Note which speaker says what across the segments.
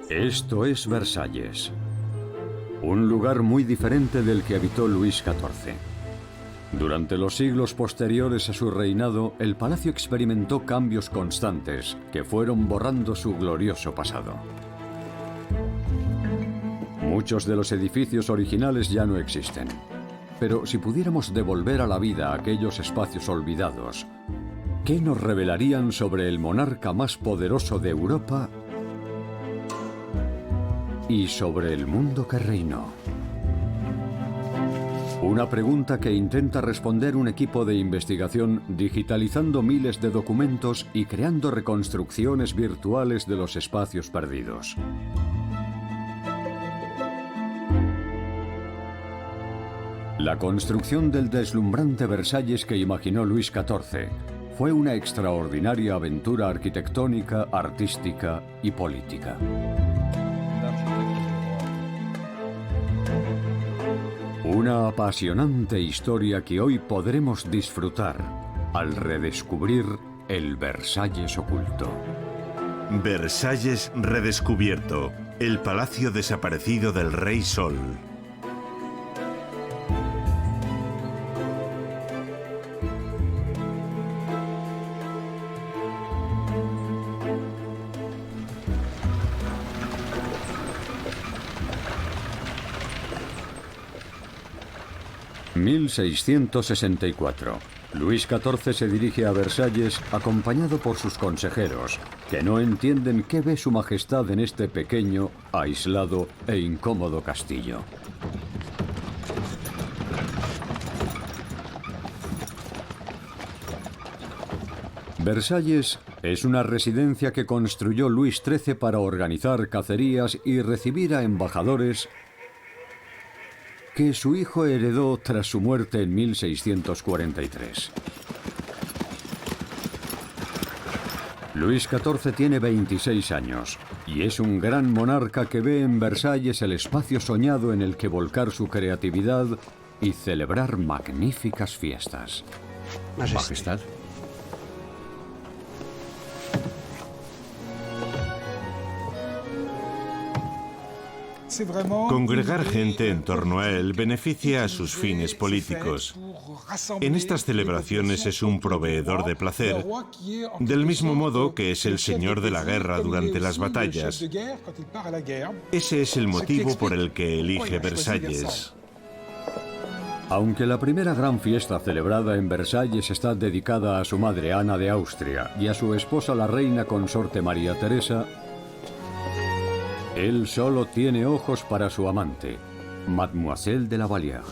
Speaker 1: Esto es Versalles, un lugar muy diferente del que habitó Luis XIV. Durante los siglos posteriores a su reinado, el palacio experimentó cambios constantes que fueron borrando su glorioso pasado. Muchos de los edificios originales ya no existen. Pero si pudiéramos devolver a la vida aquellos espacios olvidados, ¿qué nos revelarían sobre el monarca más poderoso de Europa y sobre el mundo que reinó? Una pregunta que intenta responder un equipo de investigación digitalizando miles de documentos y creando reconstrucciones virtuales de los espacios perdidos. La construcción del deslumbrante Versalles que imaginó Luis XIV fue una extraordinaria aventura arquitectónica, artística y política. Una apasionante historia que hoy podremos disfrutar al redescubrir el Versalles oculto.
Speaker 2: Versalles redescubierto, el palacio desaparecido del Rey Sol.
Speaker 1: ...1664... Luis XIV se dirige a Versalles acompañado por sus consejeros, que no entienden qué ve su majestad en este pequeño, aislado e incómodo castillo. Versalles es una residencia que construyó Luis XIII para organizar cacerías y recibir a embajadores que su hijo heredó tras su muerte en 1643. Luis XIV tiene 26 años y es un gran monarca que ve en Versalles el espacio soñado en el que volcar su creatividad y celebrar magníficas fiestas. Majestad.
Speaker 2: Congregar gente en torno a él beneficia a sus fines políticos. En estas celebraciones es un proveedor de placer, del mismo modo que es el señor de la guerra durante las batallas. Ese es el motivo por el que elige Versalles.
Speaker 1: Aunque la primera gran fiesta celebrada en Versalles está dedicada a su madre Ana de Austria y a su esposa la reina consorte María Teresa, él solo tiene ojos para su amante, Mademoiselle de la Vallière.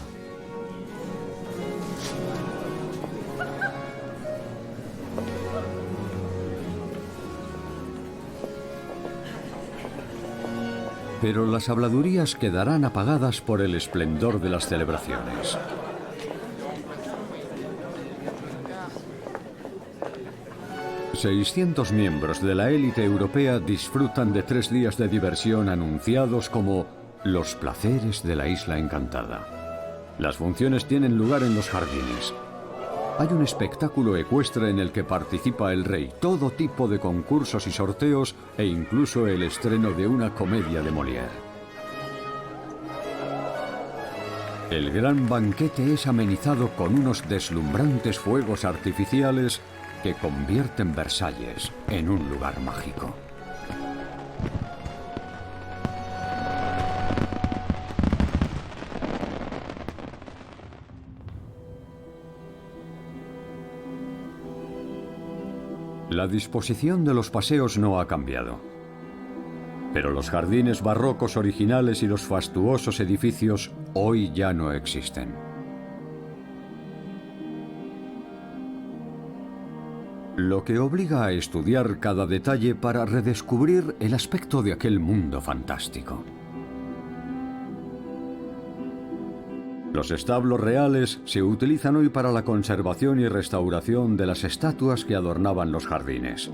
Speaker 1: Pero las habladurías quedarán apagadas por el esplendor de las celebraciones. ...600 miembros de la élite europea disfrutan de 3 días de diversión anunciados como los placeres de la Isla Encantada. Las funciones tienen lugar en los jardines. Hay un espectáculo ecuestre en el que participa el rey, todo tipo de concursos y sorteos e incluso el estreno de una comedia de Molière. El gran banquete es amenizado con unos deslumbrantes fuegos artificiales que convierten Versalles en un lugar mágico. La disposición de los paseos no ha cambiado, pero los jardines barrocos originales y los fastuosos edificios hoy ya no existen. Lo que obliga a estudiar cada detalle para redescubrir el aspecto de aquel mundo fantástico. Los establos reales se utilizan hoy para la conservación y restauración de las estatuas que adornaban los jardines.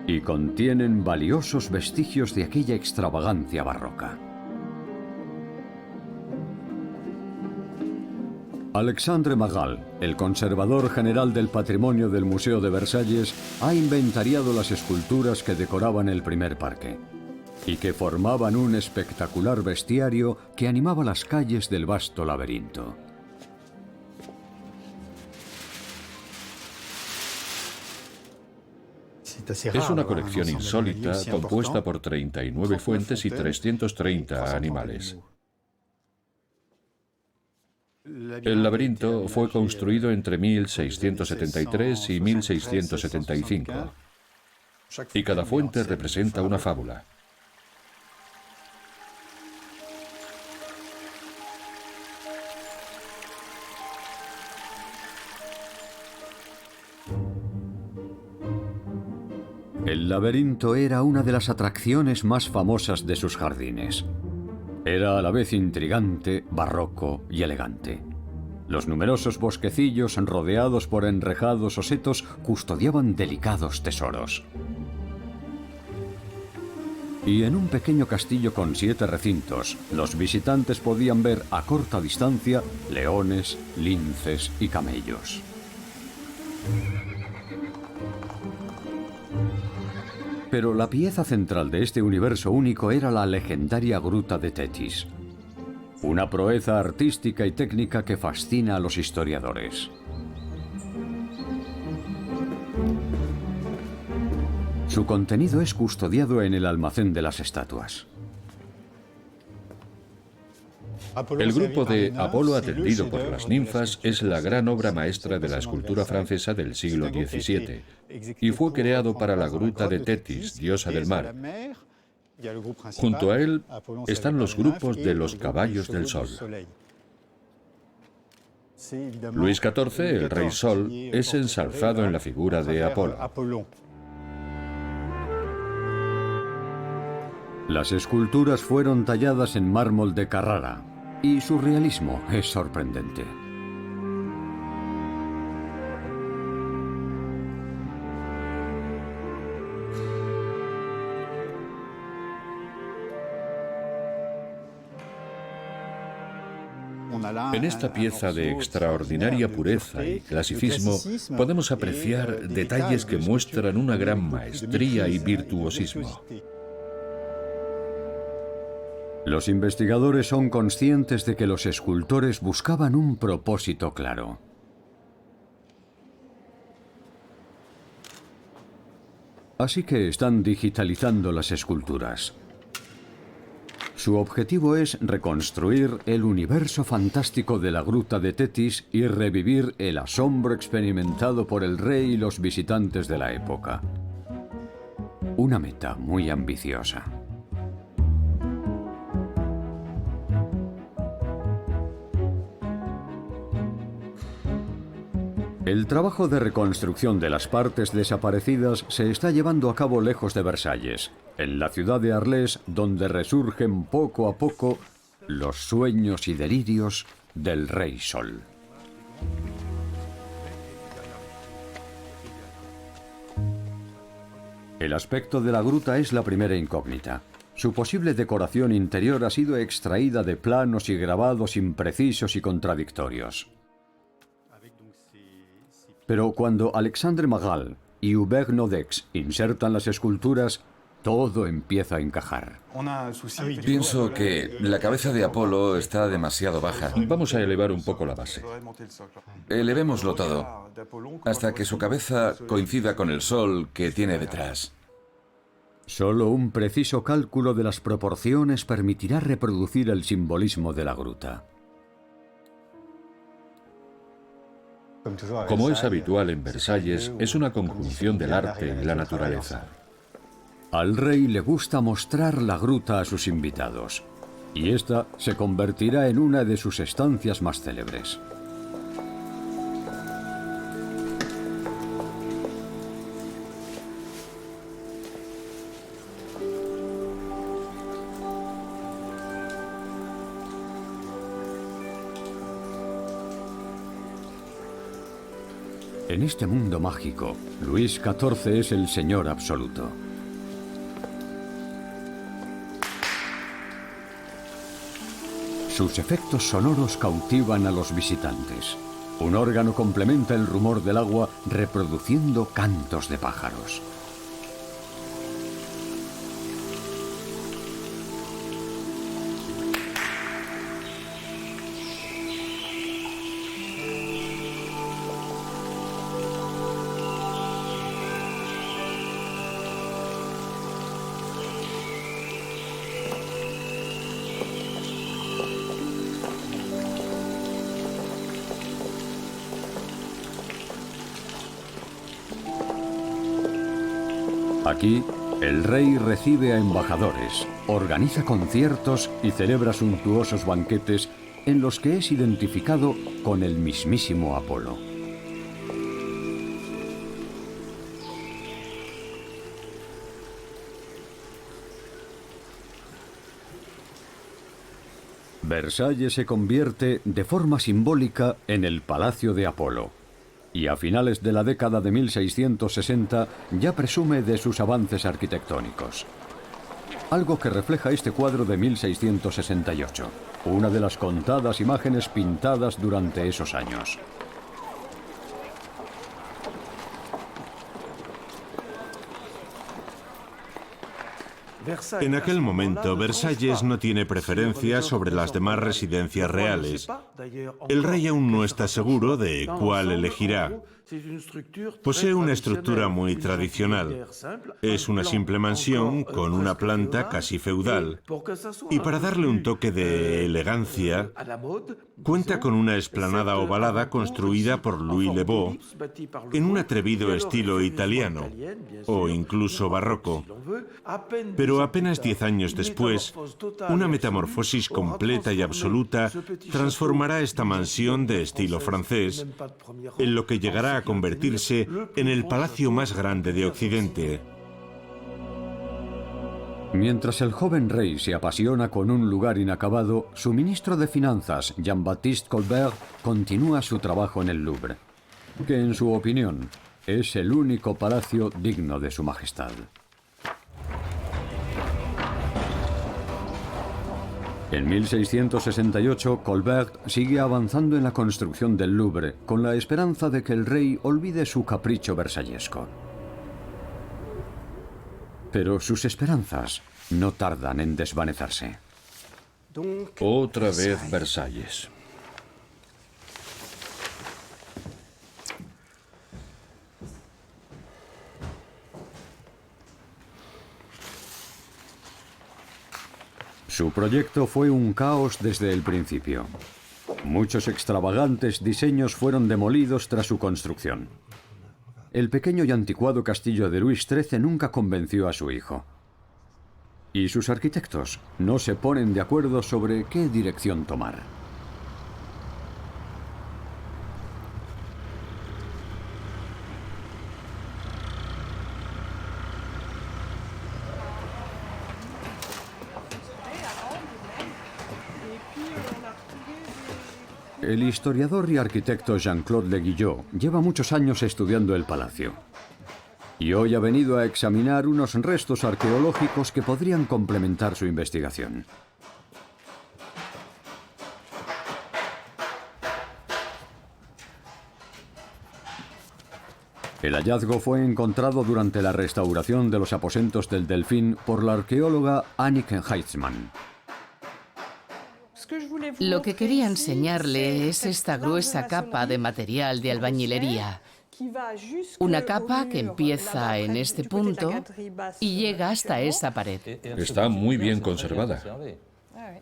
Speaker 1: Y contienen valiosos vestigios de aquella extravagancia barroca. Alexandre Magal, el conservador general del patrimonio del Museo de Versalles, ha inventariado las esculturas que decoraban el primer parque y que formaban un espectacular bestiario que animaba las calles del vasto laberinto.
Speaker 3: Es una colección insólita compuesta por 39 fuentes y 330 animales. El laberinto fue construido entre 1673 y 1675, y cada fuente representa una fábula.
Speaker 1: El laberinto era una de las atracciones más famosas de sus jardines. Era a la vez intrigante, barroco y elegante. Los numerosos bosquecillos rodeados por enrejados o setos custodiaban delicados tesoros. Y en un pequeño castillo con 7 recintos, los visitantes podían ver a corta distancia leones, linces y camellos. Pero la pieza central de este universo único era la legendaria Gruta de Tetis. Una proeza artística y técnica que fascina a los historiadores. Su contenido es custodiado en el almacén de las estatuas.
Speaker 3: El grupo de Apolo atendido por las ninfas es la gran obra maestra de la escultura francesa del siglo XVII y fue creado para la Gruta de Tetis, diosa del mar. Junto a él están los grupos de los caballos del sol. Luis XIV, el rey Sol, es ensalzado en la figura de Apolo.
Speaker 1: Las esculturas fueron talladas en mármol de Carrara y su realismo es sorprendente.
Speaker 3: En esta pieza de extraordinaria pureza y clasicismo podemos apreciar detalles que muestran una gran maestría y virtuosismo.
Speaker 1: Los investigadores son conscientes de que los escultores buscaban un propósito claro. Así que están digitalizando las esculturas. Su objetivo es reconstruir el universo fantástico de la Gruta de Tetis y revivir el asombro experimentado por el rey y los visitantes de la época. Una meta muy ambiciosa. El trabajo de reconstrucción de las partes desaparecidas se está llevando a cabo lejos de Versalles, en la ciudad de Arles, donde resurgen poco a poco los sueños y delirios del Rey Sol. El aspecto de la gruta es la primera incógnita. Su posible decoración interior ha sido extraída de planos y grabados imprecisos y contradictorios. Pero cuando Alexandre Magal y Hubert Nodex insertan las esculturas, todo empieza a encajar.
Speaker 4: Pienso que la cabeza de Apolo está demasiado baja.
Speaker 3: Vamos a elevar un poco la base.
Speaker 4: Elevémoslo todo, hasta que su cabeza coincida con el sol que tiene detrás.
Speaker 1: Solo un preciso cálculo de las proporciones permitirá reproducir el simbolismo de la gruta.
Speaker 3: Como es habitual en Versalles, es una conjunción del arte y la naturaleza.
Speaker 1: Al rey le gusta mostrar la gruta a sus invitados, y esta se convertirá en una de sus estancias más célebres. En este mundo mágico, Luis XIV es el señor absoluto. Sus efectos sonoros cautivan a los visitantes. Un órgano complementa el rumor del agua reproduciendo cantos de pájaros. Aquí, el rey recibe a embajadores, organiza conciertos y celebra suntuosos banquetes en los que es identificado con el mismísimo Apolo. Versalles se convierte de forma simbólica en el Palacio de Apolo. Y a finales de la década de 1660 ya presume de sus avances arquitectónicos. Algo que refleja este cuadro de 1668, una de las contadas imágenes pintadas durante esos años.
Speaker 2: En aquel momento, Versalles no tiene preferencia sobre las demás residencias reales. El rey aún no está seguro de cuál elegirá. Posee una estructura muy tradicional. Es una simple mansión con una planta casi feudal. Y para darle un toque de elegancia, cuenta con una explanada ovalada construida por Louis le Beau en un atrevido estilo italiano, o incluso barroco. Pero apenas 10 años después, una metamorfosis completa y absoluta transformará esta mansión de estilo francés en lo que llegará a convertirse en el palacio más grande de Occidente.
Speaker 1: Mientras el joven rey se apasiona con un lugar inacabado, su ministro de Finanzas, Jean-Baptiste Colbert, continúa su trabajo en el Louvre, que en su opinión es el único palacio digno de su majestad. En 1668, Colbert sigue avanzando en la construcción del Louvre, con la esperanza de que el rey olvide su capricho versallesco. Pero sus esperanzas no tardan en desvanecerse.
Speaker 3: Otra vez Versalles.
Speaker 1: Su proyecto fue un caos desde el principio. Muchos extravagantes diseños fueron demolidos tras su construcción. El pequeño y anticuado castillo de Luis XIII nunca convenció a su hijo. Y sus arquitectos no se ponen de acuerdo sobre qué dirección tomar. El historiador y arquitecto Jean-Claude Le Guillot lleva muchos años estudiando el palacio. Y hoy ha venido a examinar unos restos arqueológicos que podrían complementar su investigación. El hallazgo fue encontrado durante la restauración de los aposentos del Delfín por la arqueóloga Anneke Heitzmann.
Speaker 5: Lo que quería enseñarle es esta gruesa capa de material de albañilería. Una capa que empieza en este punto y llega hasta esa pared.
Speaker 3: Está muy bien conservada.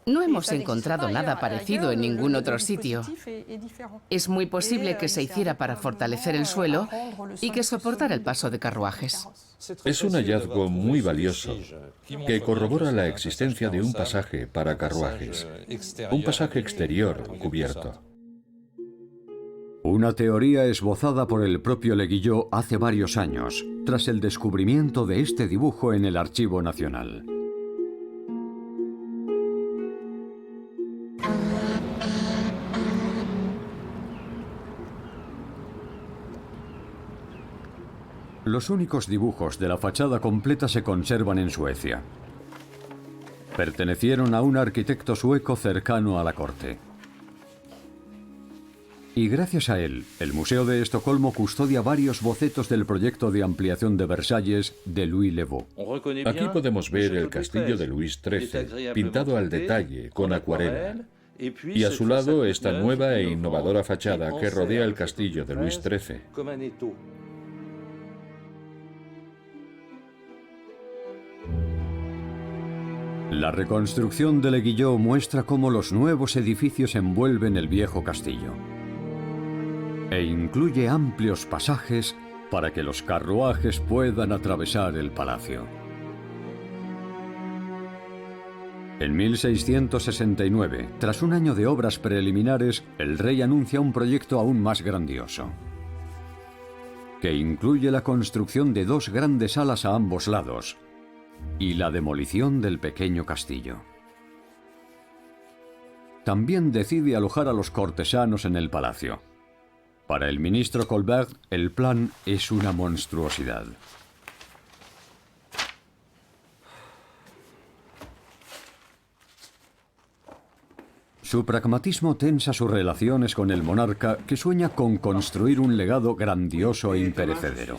Speaker 5: No hemos encontrado nada parecido en ningún otro sitio. Es muy posible que se hiciera para fortalecer el suelo y que soportara el paso de carruajes.
Speaker 3: Es un hallazgo muy valioso que corrobora la existencia de un pasaje para carruajes, un pasaje exterior cubierto.
Speaker 1: Una teoría esbozada por el propio Le Guillot hace varios años, tras el descubrimiento de este dibujo en el Archivo Nacional. Los únicos dibujos de la fachada completa se conservan en Suecia. pertenecieron a un arquitecto sueco cercano a la corte. Y gracias a él, el Museo de Estocolmo custodia varios bocetos del proyecto de ampliación de Versalles de Louis Le Vau.
Speaker 3: Aquí podemos ver el castillo de Luis XIII, pintado al detalle, con acuarela. Y a su lado esta nueva e innovadora fachada que rodea el castillo de Luis XIII.
Speaker 1: La reconstrucción de Le Guillot muestra cómo los nuevos edificios envuelven el viejo castillo. E incluye amplios pasajes para que los carruajes puedan atravesar el palacio. En 1669, tras un año de obras preliminares, el rey anuncia un proyecto aún más grandioso, que incluye la construcción de 2 grandes salas a ambos lados y la demolición del pequeño castillo. También decide alojar a los cortesanos en el palacio. Para el ministro Colbert, el plan es una monstruosidad. Su pragmatismo tensa sus relaciones con el monarca, que sueña con construir un legado grandioso e imperecedero.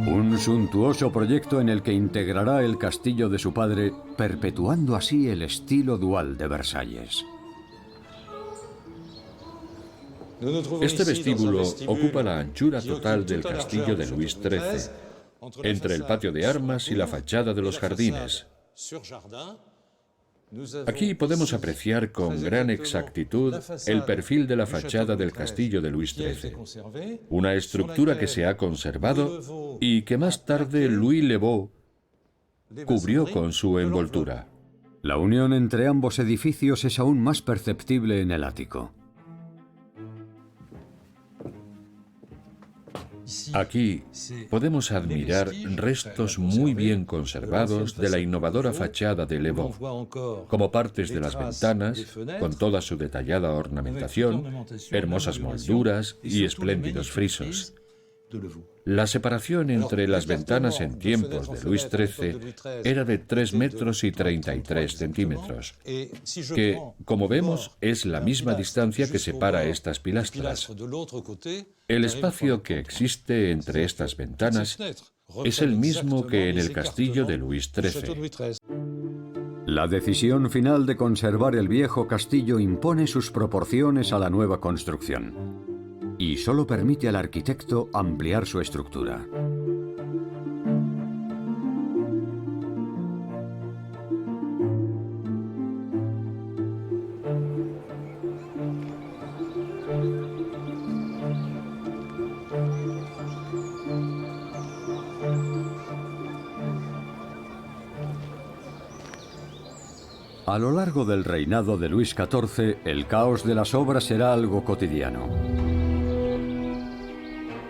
Speaker 1: Un suntuoso proyecto en el que integrará el castillo de su padre, perpetuando así el estilo dual de Versalles.
Speaker 3: Este vestíbulo ocupa la anchura total del castillo de Luis XIII, entre el patio de armas y la fachada de los jardines. Aquí podemos apreciar con gran exactitud el perfil de la fachada del castillo de Luis XIII, una estructura que se ha conservado y que más tarde Louis Le Vau cubrió con su envoltura.
Speaker 1: La unión entre ambos edificios es aún más perceptible en el ático.
Speaker 3: Aquí podemos admirar restos muy bien conservados de la innovadora fachada de Le Vau, como partes de las ventanas, con toda su detallada ornamentación, hermosas molduras y espléndidos frisos. La separación entre las ventanas en tiempos de Luis XIII era de 3 metros y 33 centímetros, que, como vemos, es la misma distancia que separa estas pilastras. El espacio que existe entre estas ventanas es el mismo que en el castillo de Luis XIII.
Speaker 1: La decisión final de conservar el viejo castillo impone sus proporciones a la nueva construcción y solo permite al arquitecto ampliar su estructura. A lo largo del reinado de Luis XIV, el caos de las obras será algo cotidiano.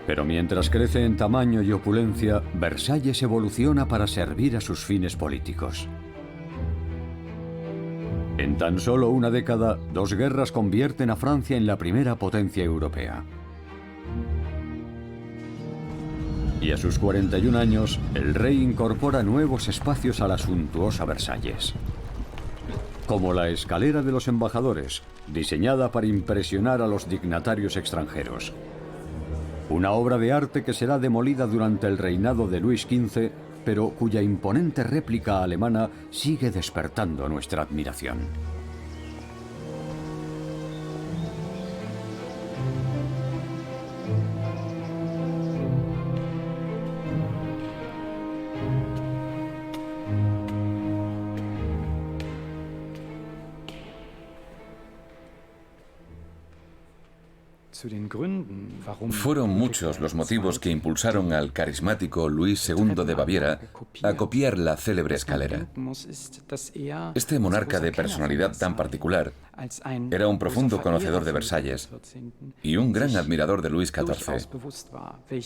Speaker 1: Pero mientras crece en tamaño y opulencia, Versalles evoluciona para servir a sus fines políticos. En tan solo una década, 2 guerras convierten a Francia en la primera potencia europea. Y a sus 41 años, el rey incorpora nuevos espacios a la suntuosa Versalles, como la escalera de los embajadores, diseñada para impresionar a los dignatarios extranjeros. Una obra de arte que será demolida durante el reinado de Luis XV, pero cuya imponente réplica alemana sigue despertando nuestra admiración.
Speaker 4: Fueron muchos los motivos que impulsaron al carismático Luis II de Baviera a copiar la célebre escalera. Este monarca de personalidad tan particular era un profundo conocedor de Versalles y un gran admirador de Luis XIV.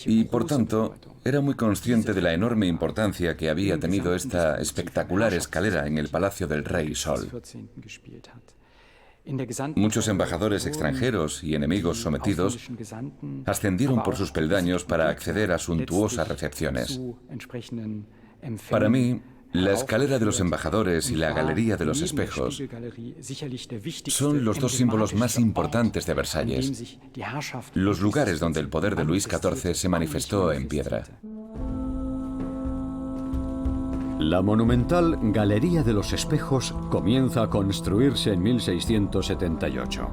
Speaker 4: Y, por tanto, era muy consciente de la enorme importancia que había tenido esta espectacular escalera en el Palacio del Rey Sol. Muchos embajadores extranjeros y enemigos sometidos ascendieron por sus peldaños para acceder a suntuosas recepciones. Para mí, la escalera de los embajadores y la galería de los espejos son los dos símbolos más importantes de Versalles, los lugares donde el poder de Luis XIV se manifestó en piedra.
Speaker 1: La monumental Galería de los Espejos comienza a construirse en 1678.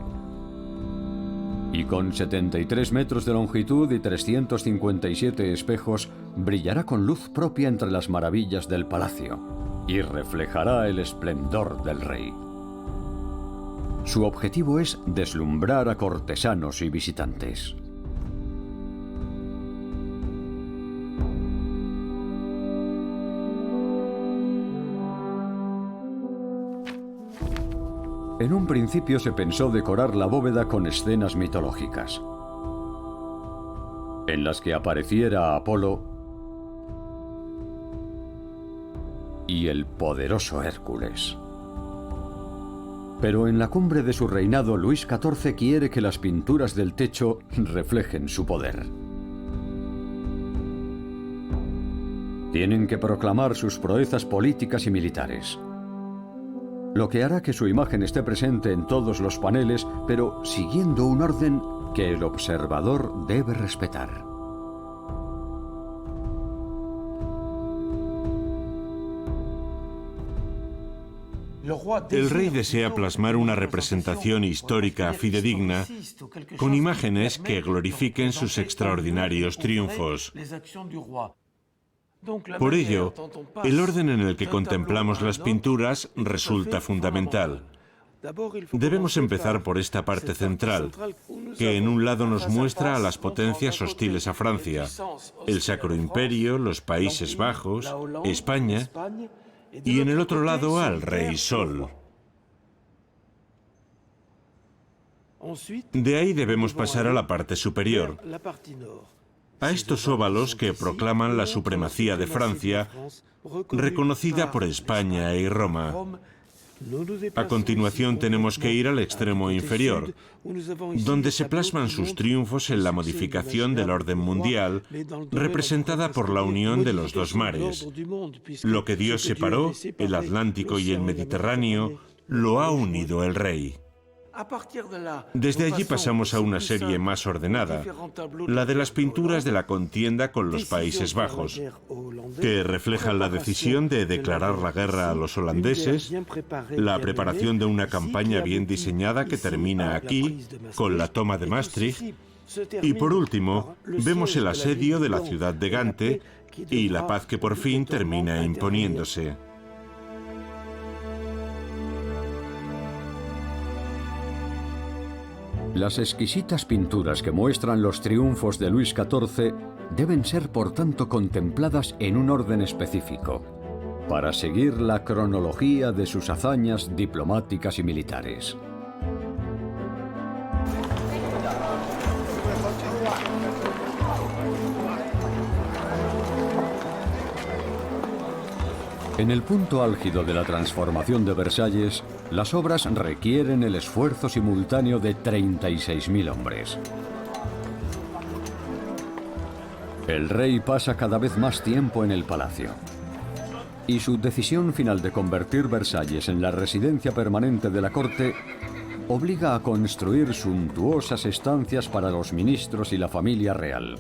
Speaker 1: Y con 73 metros de longitud y 357 espejos, brillará con luz propia entre las maravillas del palacio y reflejará el esplendor del rey. Su objetivo es deslumbrar a cortesanos y visitantes. En un principio se pensó decorar la bóveda con escenas mitológicas, en las que apareciera Apolo y el poderoso Hércules. Pero en la cumbre de su reinado, Luis XIV quiere que las pinturas del techo reflejen su poder. Tienen que proclamar sus proezas políticas y militares, lo que hará que su imagen esté presente en todos los paneles, pero siguiendo un orden que el observador debe respetar.
Speaker 2: El rey desea plasmar una representación histórica fidedigna con imágenes que glorifiquen sus extraordinarios triunfos. Por ello, el orden en el que contemplamos las pinturas resulta fundamental. Debemos empezar por esta parte central, que en un lado nos muestra a las potencias hostiles a Francia, el Sacro Imperio, los Países Bajos, España, y en el otro lado al Rey Sol. De ahí debemos pasar a la parte superior, a estos óvalos que proclaman la supremacía de Francia, reconocida por España y Roma. A continuación tenemos que ir al extremo inferior, donde se plasman sus triunfos en la modificación del orden mundial, representada por la unión de los dos mares. Lo que Dios separó, el Atlántico y el Mediterráneo, lo ha unido el rey. Desde allí pasamos a una serie más ordenada, la de las pinturas de la contienda con los Países Bajos, que reflejan la decisión de declarar la guerra a los holandeses, la preparación de una campaña bien diseñada que termina aquí, con la toma de Maastricht, y por último, vemos el asedio de la ciudad de Gante y la paz que por fin termina imponiéndose.
Speaker 1: Las exquisitas pinturas que muestran los triunfos de Luis XIV deben ser, por tanto, contempladas en un orden específico, para seguir la cronología de sus hazañas diplomáticas y militares. En el punto álgido de la transformación de Versalles, las obras requieren el esfuerzo simultáneo de 36.000 hombres. El rey pasa cada vez más tiempo en el palacio, y su decisión final de convertir Versalles en la residencia permanente de la corte obliga a construir suntuosas estancias para los ministros y la familia real,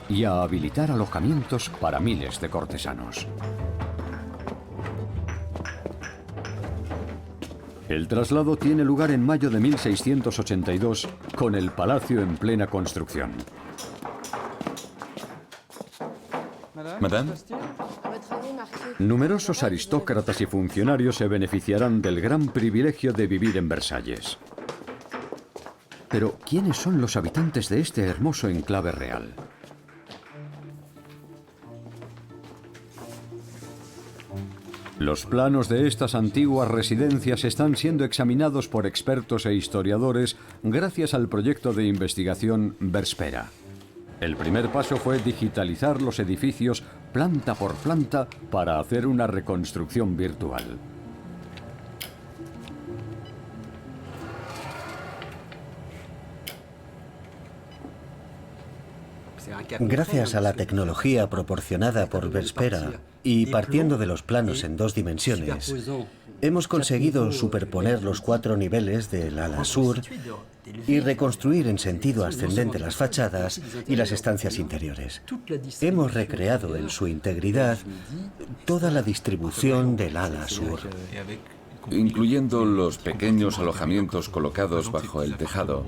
Speaker 1: y a habilitar alojamientos para miles de cortesanos. El traslado tiene lugar en mayo de 1682, con el palacio en plena construcción.
Speaker 4: Madame,
Speaker 1: Numerosos aristócratas y funcionarios se beneficiarán del gran privilegio de vivir en Versalles. Pero, ¿quiénes son los habitantes de este hermoso enclave real? Los planos de estas antiguas residencias están siendo examinados por expertos e historiadores gracias al proyecto de investigación Verspera. El primer paso fue digitalizar los edificios planta por planta para hacer una reconstrucción virtual.
Speaker 6: Gracias a la tecnología proporcionada por Vespera y partiendo de los planos en 2 dimensiones, hemos conseguido superponer los 4 niveles del ala sur y reconstruir en sentido ascendente las fachadas y las estancias interiores. Hemos recreado en su integridad toda la distribución del ala sur,
Speaker 4: incluyendo los pequeños alojamientos colocados bajo el tejado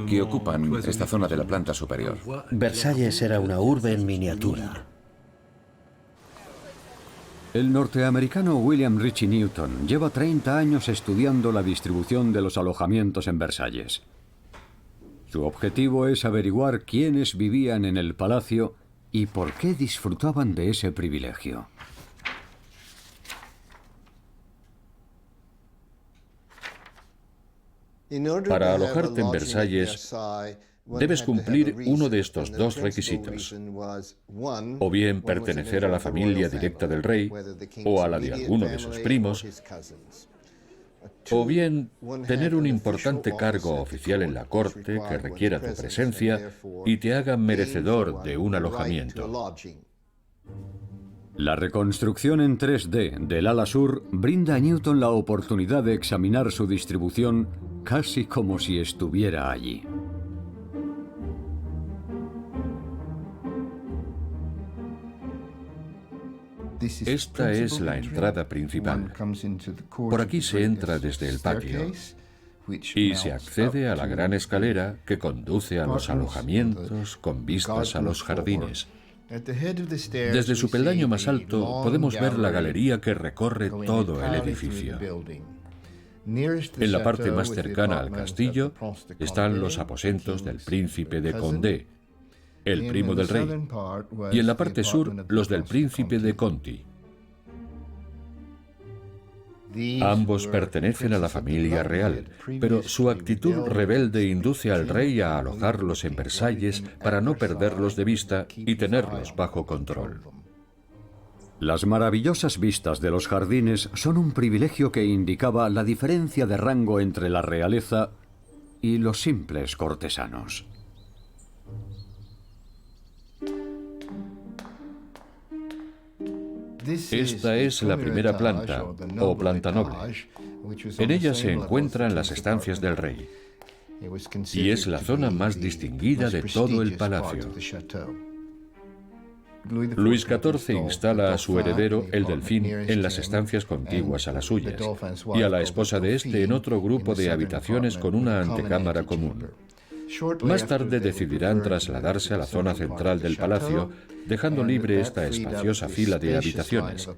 Speaker 4: que ocupan esta zona de la planta superior.
Speaker 6: Versalles era una urbe en miniatura.
Speaker 1: El norteamericano William Ritchie Newton lleva 30 años estudiando la distribución de los alojamientos en Versalles. Su objetivo es averiguar quiénes vivían en el palacio y por qué disfrutaban de ese privilegio.
Speaker 3: Para alojarte en Versalles, debes cumplir uno de estos 2 requisitos: o bien pertenecer a la familia directa del rey o a la de alguno de sus primos, o bien tener un importante cargo oficial en la corte que requiera tu presencia y te haga merecedor de un alojamiento.
Speaker 1: La reconstrucción en 3D del ala sur brinda a Newton la oportunidad de examinar su distribución casi como si estuviera allí.
Speaker 3: Esta es la entrada principal. Por aquí se entra desde el patio y se accede a la gran escalera que conduce a los alojamientos con vistas a los jardines. Desde su peldaño más alto podemos ver la galería que recorre todo el edificio. En la parte más cercana al castillo están los aposentos del príncipe de Condé, el primo del rey, y en la parte sur los del príncipe de Conti. Ambos pertenecen a la familia real, pero su actitud rebelde induce al rey a alojarlos en Versalles para no perderlos de vista y tenerlos bajo control.
Speaker 1: Las maravillosas vistas de los jardines son un privilegio que indicaba la diferencia de rango entre la realeza y los simples cortesanos.
Speaker 3: Esta es la primera planta, o planta noble. En ella se encuentran las estancias del rey, y es la zona más distinguida de todo el palacio. Luis XIV instala a su heredero, el delfín, en las estancias contiguas a las suyas, y a la esposa de este en otro grupo de habitaciones con una antecámara común. Más tarde decidirán trasladarse a la zona central del palacio, dejando libre esta espaciosa fila de habitaciones,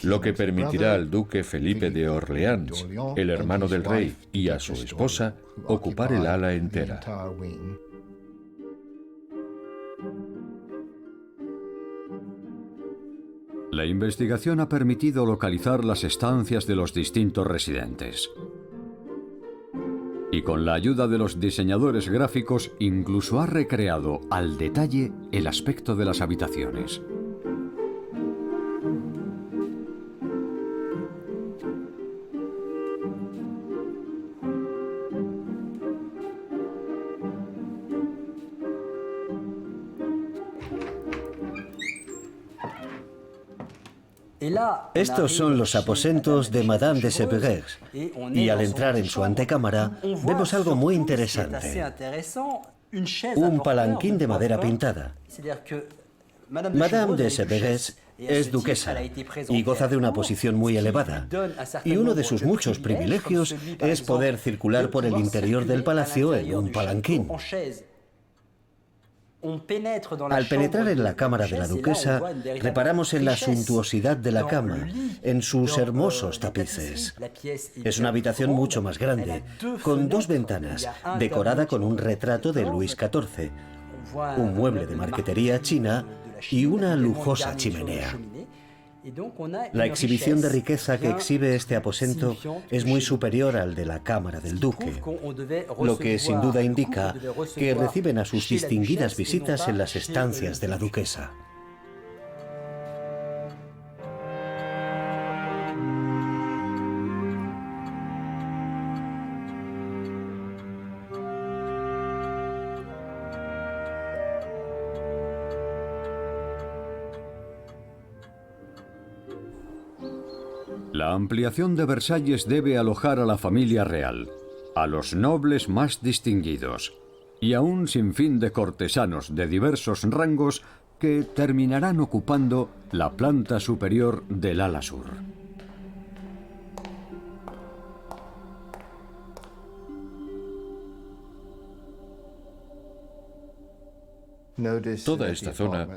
Speaker 3: lo que permitirá al duque Felipe de Orleans, el hermano del rey, y a su esposa ocupar el ala entera.
Speaker 1: La investigación ha permitido localizar las estancias de los distintos residentes. Y con la ayuda de los diseñadores gráficos incluso ha recreado al detalle el aspecto de las habitaciones.
Speaker 6: Estos son los aposentos de Madame de Sévigné, y al entrar en su antecámara vemos algo muy interesante: un palanquín de madera pintada. Madame de Sévigné es duquesa y goza de una posición muy elevada, y uno de sus muchos privilegios es poder circular por el interior del palacio en un palanquín. Al penetrar en la cámara de la duquesa, reparamos en la suntuosidad de la cama, en sus hermosos tapices. Es una habitación mucho más grande, con 2 ventanas, decorada con un retrato de Luis XIV, un mueble de marquetería china y una lujosa chimenea. La exhibición de riqueza que exhibe este aposento es muy superior al de la cámara del duque, lo que sin duda indica que reciben a sus distinguidas visitas en las estancias de la duquesa.
Speaker 1: La ampliación de Versalles debe alojar a la familia real, a los nobles más distinguidos y a un sinfín de cortesanos de diversos rangos que terminarán ocupando la planta superior del ala sur.
Speaker 3: Toda esta zona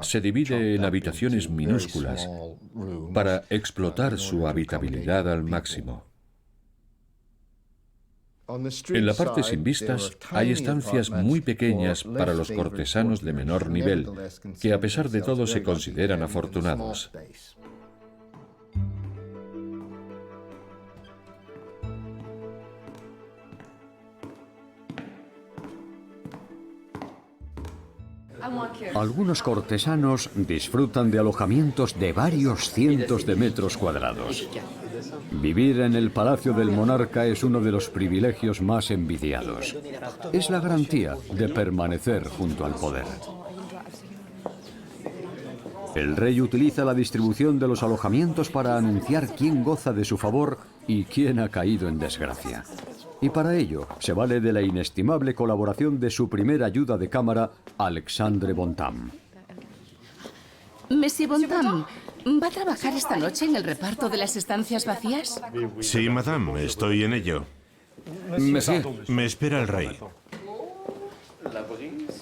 Speaker 3: se divide en habitaciones minúsculas para explotar su habitabilidad al máximo. En la parte sin vistas hay estancias muy pequeñas para los cortesanos de menor nivel, que a pesar de todo se consideran afortunados.
Speaker 1: Algunos cortesanos disfrutan de alojamientos de varios cientos de metros cuadrados. Vivir en el palacio del monarca es uno de los privilegios más envidiados. Es la garantía de permanecer junto al poder. El rey utiliza la distribución de los alojamientos para anunciar quién goza de su favor y quién ha caído en desgracia. Y para ello se vale de la inestimable colaboración de su primer ayuda de cámara, Alexandre Bontam.
Speaker 5: Monsieur Bontam, ¿va a trabajar esta noche en el reparto de las estancias vacías?
Speaker 2: Sí, madame, estoy en ello.
Speaker 4: Monsieur,
Speaker 2: Me espera el rey.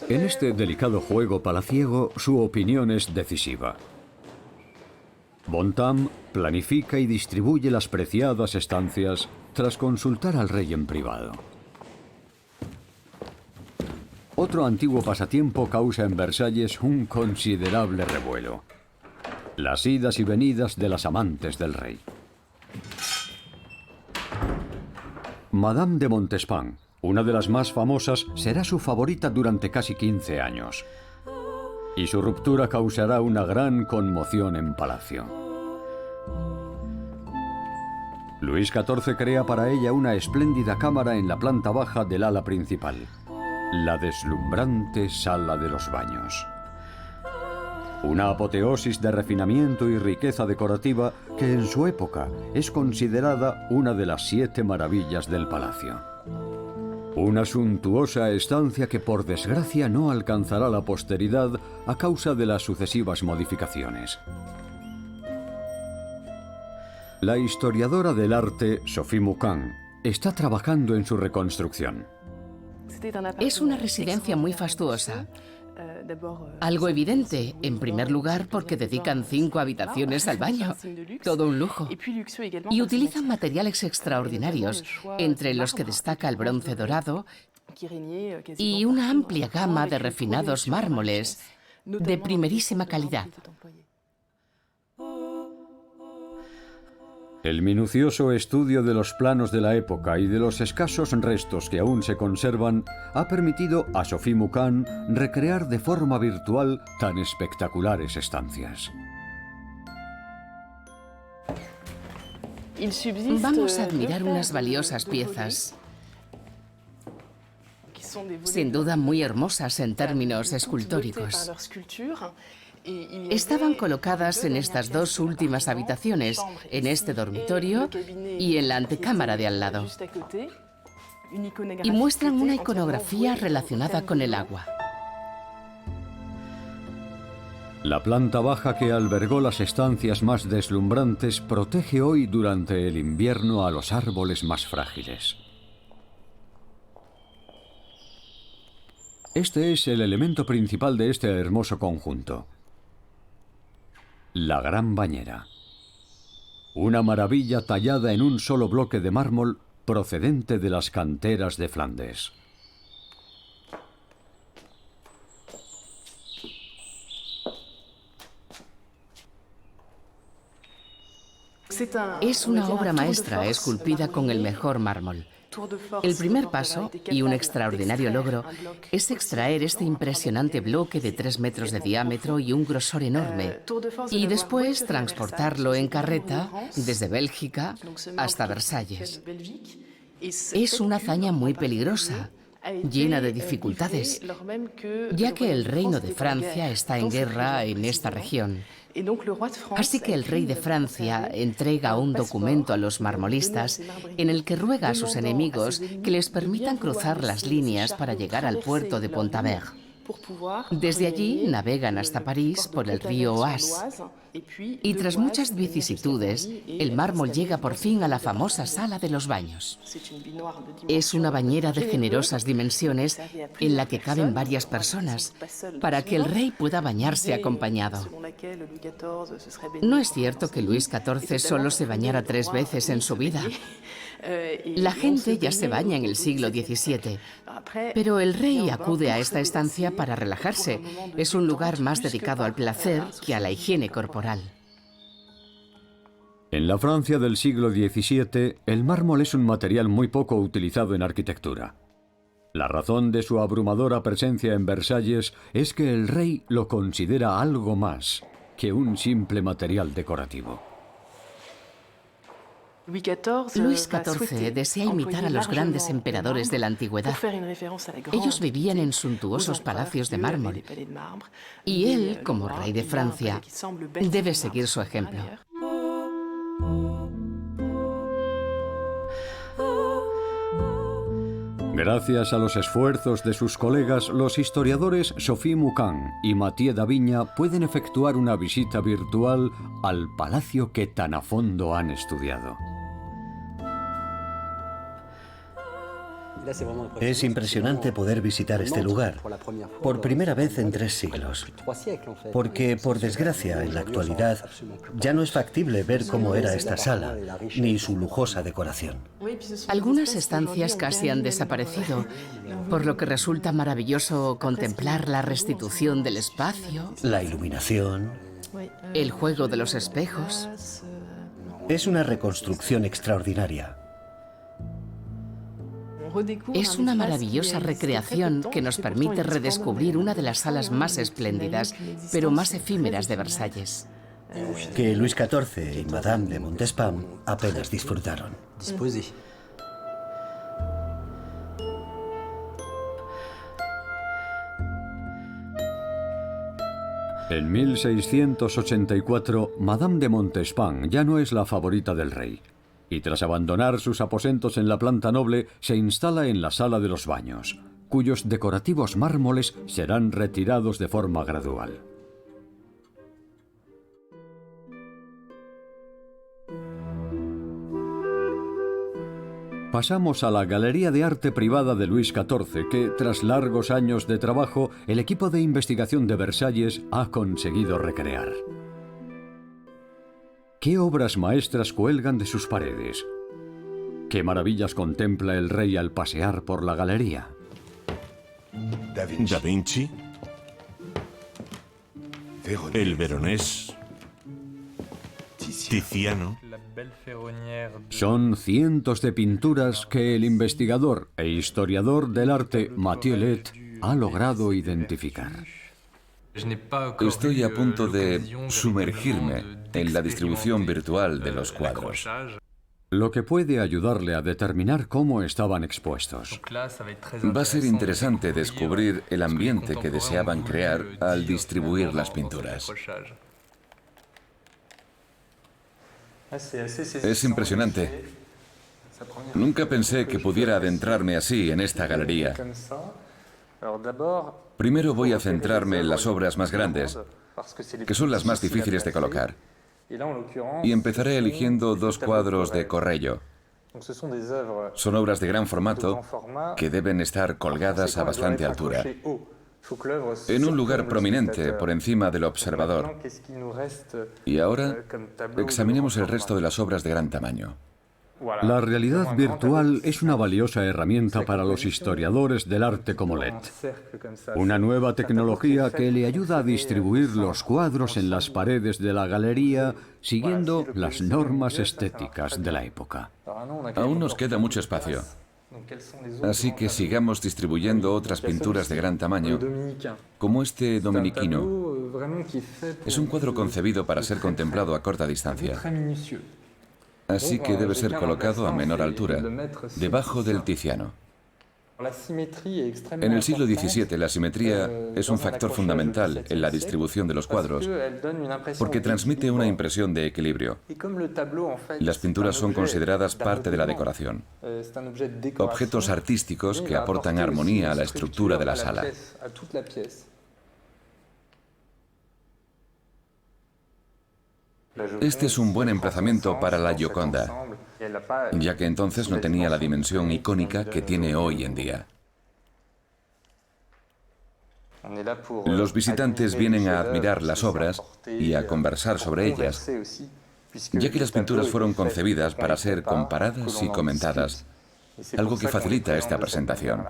Speaker 1: En este delicado juego palaciego, su opinión es decisiva. Bontam planifica y distribuye las preciadas estancias tras consultar al rey en privado. Otro antiguo pasatiempo causa en Versalles un considerable revuelo: las idas y venidas de las amantes del rey. Madame de Montespan, una de las más famosas, será su favorita durante casi 15 años. Y su ruptura causará una gran conmoción en palacio. Luis XIV crea para ella una espléndida cámara en la planta baja del ala principal, la deslumbrante Sala de los Baños. Una apoteosis de refinamiento y riqueza decorativa que en su época es considerada una de las 7 maravillas del palacio. Una suntuosa estancia que por desgracia no alcanzará la posteridad a causa de las sucesivas modificaciones. La historiadora del arte, Sophie Mouquin, está trabajando en su reconstrucción.
Speaker 5: Es una residencia muy fastuosa. Algo evidente, en primer lugar, porque dedican 5 habitaciones al baño. Todo un lujo. Y utilizan materiales extraordinarios, entre los que destaca el bronce dorado y una amplia gama de refinados mármoles de primerísima calidad.
Speaker 1: El minucioso estudio de los planos de la época y de los escasos restos que aún se conservan ha permitido a Sophie Mouquin recrear de forma virtual tan espectaculares estancias.
Speaker 5: Vamos a admirar unas valiosas piezas, sin duda muy hermosas en términos escultóricos. Estaban colocadas en estas 2 últimas habitaciones, en este dormitorio y en la antecámara de al lado. Y muestran una iconografía relacionada con el agua.
Speaker 1: La planta baja que albergó las estancias más deslumbrantes protege hoy durante el invierno a los árboles más frágiles. Este es el elemento principal de este hermoso conjunto: la gran bañera. Una maravilla tallada en un solo bloque de mármol procedente de las canteras de Flandes.
Speaker 5: Es una obra maestra esculpida con el mejor mármol. El primer paso, y un extraordinario logro, es extraer este impresionante bloque de 3 metros de diámetro y un grosor enorme, y después transportarlo en carreta desde Bélgica hasta Versalles. Es una hazaña muy peligrosa, llena de dificultades, ya que el reino de Francia está en guerra en esta región. Así que el rey de Francia entrega un documento a los marmolistas en el que ruega a sus enemigos que les permitan cruzar las líneas para llegar al puerto de Pont-Aven. Desde allí navegan hasta París por el río Oise y tras muchas vicisitudes, el mármol llega por fin a la famosa sala de los baños. Es una bañera de generosas dimensiones en la que caben varias personas para que el rey pueda bañarse acompañado. No es cierto que Luis XIV solo se bañara 3 veces en su vida. La gente ya se baña en el siglo XVII, pero el rey acude a esta estancia para relajarse. Es un lugar más dedicado al placer que a la higiene corporal.
Speaker 1: En la Francia del siglo XVII, el mármol es un material muy poco utilizado en arquitectura. La razón de su abrumadora presencia en Versalles es que el rey lo considera algo más que un simple material decorativo.
Speaker 5: Luis XIV desea imitar a los grandes emperadores de la antigüedad. Ellos vivían en suntuosos palacios de mármol y él, como rey de Francia, debe seguir su ejemplo.
Speaker 1: Gracias a los esfuerzos de sus colegas, los historiadores Sophie Moucan y Mathieu Daviña pueden efectuar una visita virtual al palacio que tan a fondo han estudiado.
Speaker 6: Es impresionante poder visitar este lugar, por primera vez en 3 siglos, porque, por desgracia, en la actualidad ya no es factible ver cómo era esta sala, ni su lujosa decoración.
Speaker 5: Algunas estancias casi han desaparecido, por lo que resulta maravilloso contemplar la restitución del espacio,
Speaker 6: La iluminación.
Speaker 5: el juego de los espejos.
Speaker 6: Es una reconstrucción extraordinaria.
Speaker 5: Es una maravillosa recreación que nos permite redescubrir una de las salas más espléndidas, pero más efímeras de Versalles.
Speaker 6: Que Luis XIV y Madame de Montespan apenas disfrutaron.
Speaker 1: En 1684, Madame de Montespan ya no es la favorita del rey, y tras abandonar sus aposentos en la planta noble, se instala en la sala de los baños, cuyos decorativos mármoles serán retirados de forma gradual. Pasamos a la Galería de Arte Privada de Luis XIV, que, tras largos años de trabajo, el equipo de investigación de Versalles ha conseguido recrear. ¿Qué obras maestras cuelgan de sus paredes? ¿Qué maravillas contempla el rey al pasear por la galería?
Speaker 2: Da Vinci, el Veronés, Tiziano.
Speaker 1: Son cientos de pinturas que el investigador e historiador del arte Mathieu Let ha logrado identificar.
Speaker 4: Estoy a punto de sumergirme en la distribución virtual de los cuadros.
Speaker 1: Lo que puede ayudarle a determinar cómo estaban expuestos.
Speaker 4: Va a ser interesante descubrir el ambiente que deseaban crear al distribuir las pinturas. Es impresionante. Nunca pensé que pudiera adentrarme así en esta galería. Primero voy a centrarme en las obras más grandes, que son las más difíciles de colocar. Y empezaré eligiendo 2 cuadros de Correggio. Son obras de gran formato que deben estar colgadas a bastante altura, en un lugar prominente por encima del observador. Y ahora examinemos el resto de las obras de gran tamaño.
Speaker 1: La realidad virtual es una valiosa herramienta para los historiadores del arte como Let. Una nueva tecnología que le ayuda a distribuir los cuadros en las paredes de la galería siguiendo las normas estéticas de la época.
Speaker 4: Aún nos queda mucho espacio, así que sigamos distribuyendo otras pinturas de gran tamaño, como este dominiquino. Es un cuadro concebido para ser contemplado a corta distancia. Así que debe ser colocado a menor altura, debajo del Tiziano. En el siglo XVII, la simetría es un factor fundamental en la distribución de los cuadros porque transmite una impresión de equilibrio. Las pinturas son consideradas parte de la decoración, objetos artísticos que aportan armonía a la estructura de la sala. Este es un buen emplazamiento para la Gioconda, ya que entonces no tenía la dimensión icónica que tiene hoy en día. Los visitantes vienen a admirar las obras y a conversar sobre ellas, ya que las pinturas fueron concebidas para ser comparadas y comentadas, algo que facilita esta presentación.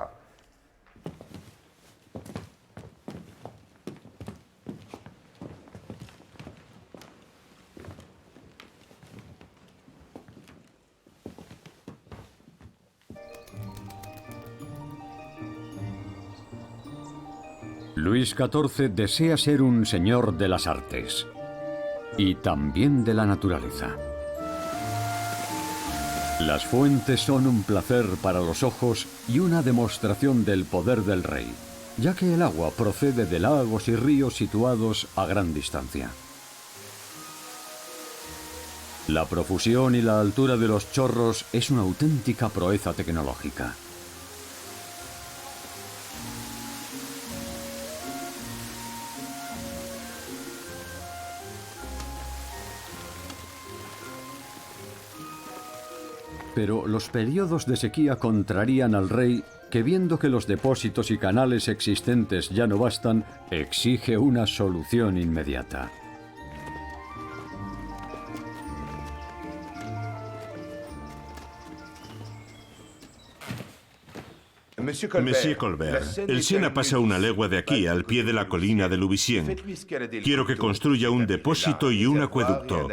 Speaker 1: Luis XIV desea ser un señor de las artes y también de la naturaleza. Las fuentes son un placer para los ojos y una demostración del poder del rey, ya que el agua procede de lagos y ríos situados a gran distancia. La profusión y la altura de los chorros es una auténtica proeza tecnológica. Pero los periodos de sequía contrarían al rey, que viendo que los depósitos y canales existentes ya no bastan, exige una solución inmediata.
Speaker 2: Monsieur Colbert, el Sena pasa una legua de aquí, al pie de la colina de Louveciennes. Quiero que construya un depósito y un acueducto.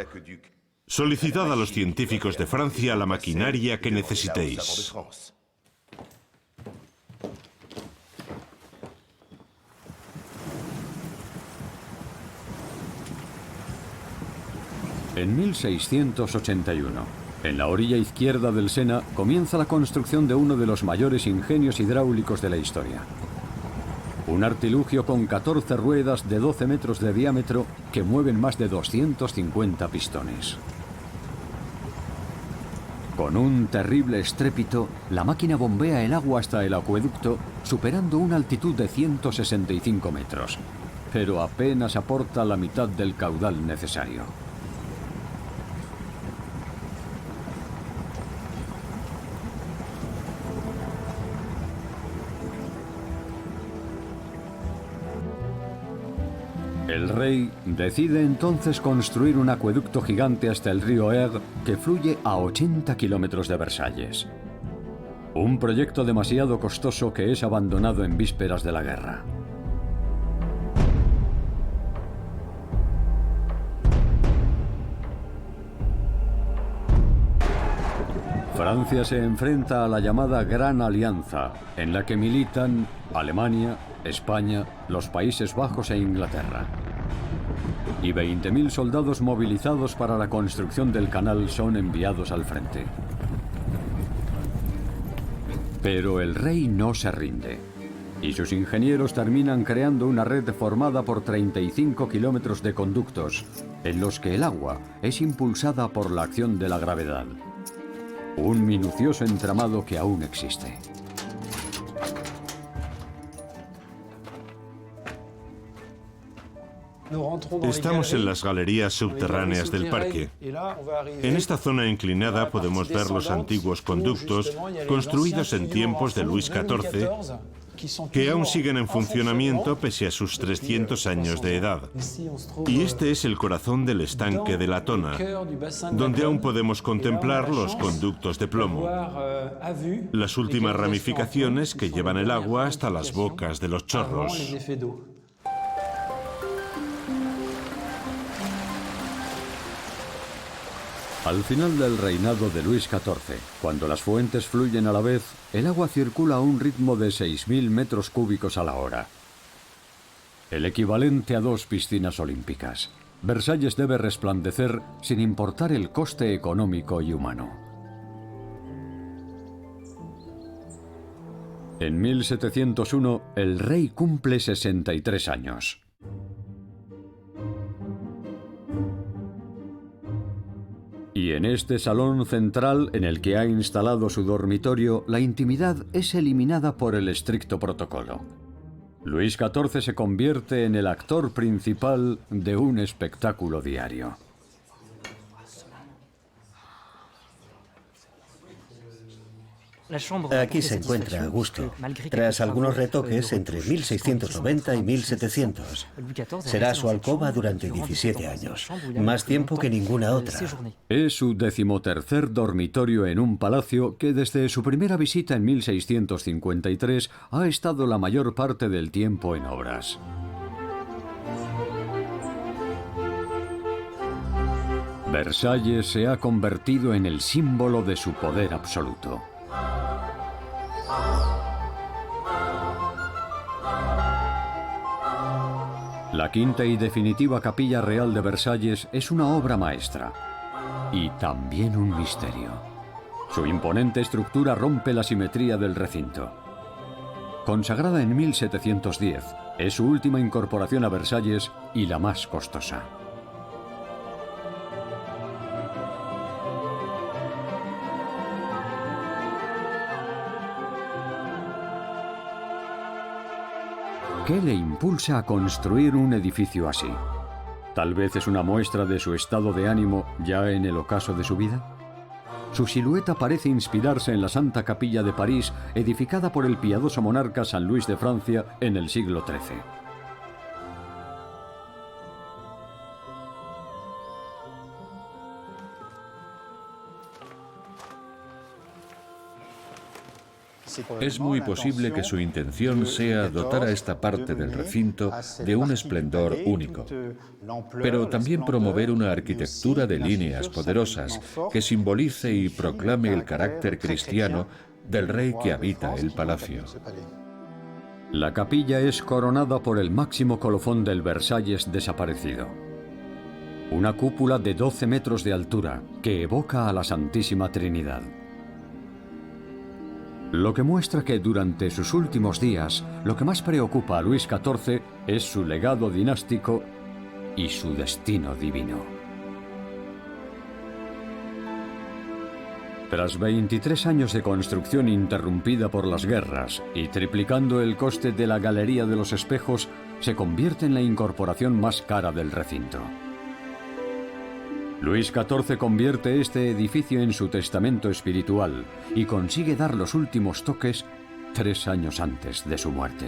Speaker 2: Solicitad a los científicos de Francia la maquinaria que necesitéis.
Speaker 1: En 1681, en la orilla izquierda del Sena, comienza la construcción de uno de los mayores ingenios hidráulicos de la historia. Un artilugio con 14 ruedas de 12 metros de diámetro que mueven más de 250 pistones. Con un terrible estrépito, la máquina bombea el agua hasta el acueducto, superando una altitud de 165 metros, pero apenas aporta la mitad del caudal necesario. El rey decide entonces construir un acueducto gigante hasta el río Eure que fluye a 80 kilómetros de Versalles. Un proyecto demasiado costoso que es abandonado en vísperas de la guerra. Francia se enfrenta a la llamada Gran Alianza, en la que militan Alemania, España, los Países Bajos e Inglaterra. Y 20.000 soldados movilizados para la construcción del canal son enviados al frente. Pero el rey no se rinde, y sus ingenieros terminan creando una red formada por 35 kilómetros de conductos, en los que el agua es impulsada por la acción de la gravedad. Un minucioso entramado que aún existe.
Speaker 2: Estamos en las galerías subterráneas del parque. En esta zona inclinada podemos ver los antiguos conductos construidos en tiempos de Luis XIV, que aún siguen en funcionamiento pese a sus 300 años de edad. Y este es el corazón del estanque de la Tona, donde aún podemos contemplar los conductos de plomo, las últimas ramificaciones que llevan el agua hasta las bocas de los chorros.
Speaker 1: Al final del reinado de Luis XIV, cuando las fuentes fluyen a la vez, el agua circula a un ritmo de 6.000 metros cúbicos a la hora. El equivalente a 2 piscinas olímpicas. Versalles debe resplandecer sin importar el coste económico y humano. En 1701, el rey cumple 63 años. Y en este salón central, en el que ha instalado su dormitorio, la intimidad es eliminada por el estricto protocolo. Luis XIV se convierte en el actor principal de un espectáculo diario.
Speaker 6: Aquí se encuentra a gusto, tras algunos retoques entre 1690 y 1700. Será su alcoba durante 17 años, más tiempo que ninguna otra.
Speaker 1: Es su 13º dormitorio en un palacio que desde su primera visita en 1653 ha estado la mayor parte del tiempo en obras. Versalles se ha convertido en el símbolo de su poder absoluto. La quinta y definitiva Capilla Real de Versalles es una obra maestra y también un misterio. Su imponente estructura rompe la simetría del recinto. Consagrada en 1710, es su última incorporación a Versalles y la más costosa. ¿Qué le impulsa a construir un edificio así? Tal vez es una muestra de su estado de ánimo ya en el ocaso de su vida. Su silueta parece inspirarse en la Santa Capilla de París, edificada por el piadoso monarca San Luis de Francia en el siglo XIII.
Speaker 3: Es muy posible que su intención sea dotar a esta parte del recinto de un esplendor único, pero también promover una arquitectura de líneas poderosas que simbolice y proclame el carácter cristiano del rey que habita el palacio.
Speaker 1: La capilla es coronada por el máximo colofón del Versalles desaparecido. Una cúpula de 12 metros de altura que evoca a la Santísima Trinidad. Lo que muestra que durante sus últimos días, lo que más preocupa a Luis XIV es su legado dinástico y su destino divino. Tras 23 años de construcción interrumpida por las guerras y triplicando el coste de la Galería de los Espejos, se convierte en la incorporación más cara del recinto. Luis XIV convierte este edificio en su testamento espiritual y consigue dar los últimos toques 3 años antes de su muerte.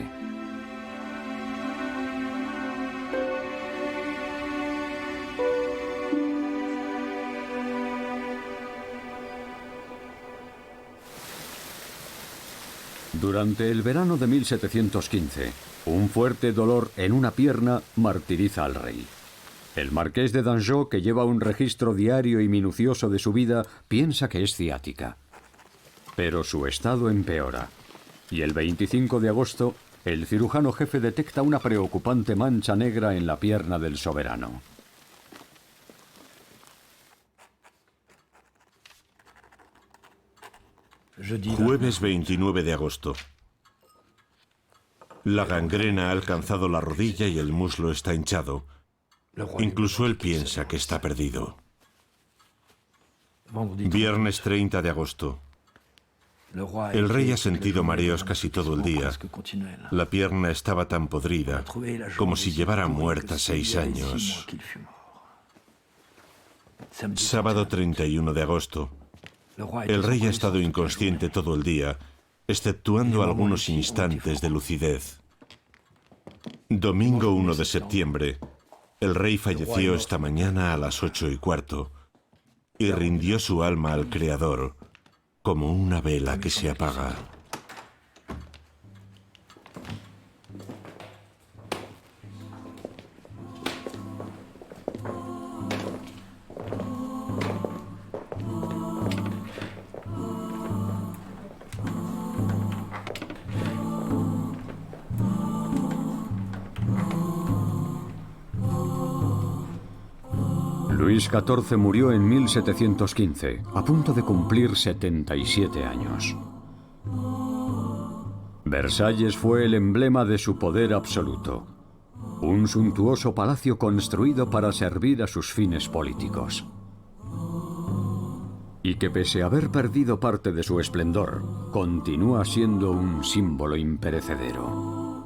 Speaker 1: Durante el verano de 1715, un fuerte dolor en una pierna martiriza al rey. El marqués de Dangeau, que lleva un registro diario y minucioso de su vida, piensa que es ciática. Pero su estado empeora, y el 25 de agosto, el cirujano jefe detecta una preocupante mancha negra en la pierna del soberano.
Speaker 2: Jueves 29 de agosto. La gangrena ha alcanzado la rodilla y el muslo está hinchado. Incluso él piensa que está perdido. Viernes 30 de agosto. El rey ha sentido mareos casi todo el día. La pierna estaba tan podrida como si llevara muerta 6 años. Sábado 31 de agosto. El rey ha estado inconsciente todo el día, exceptuando algunos instantes de lucidez. Domingo 1 de septiembre. El rey falleció esta mañana a las 8:15 y rindió su alma al Creador como una vela que se apaga.
Speaker 1: Luis XIV murió en 1715, a punto de cumplir 77 años. Versalles fue el emblema de su poder absoluto. Un suntuoso palacio construido para servir a sus fines políticos. Y que pese a haber perdido parte de su esplendor, continúa siendo un símbolo imperecedero.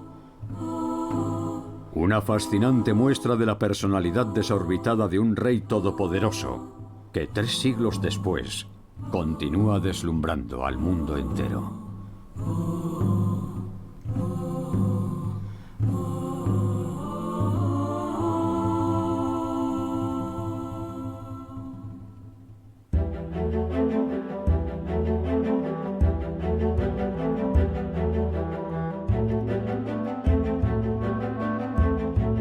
Speaker 1: Una fascinante muestra de la personalidad desorbitada de un rey todopoderoso, que 3 siglos después continúa deslumbrando al mundo entero.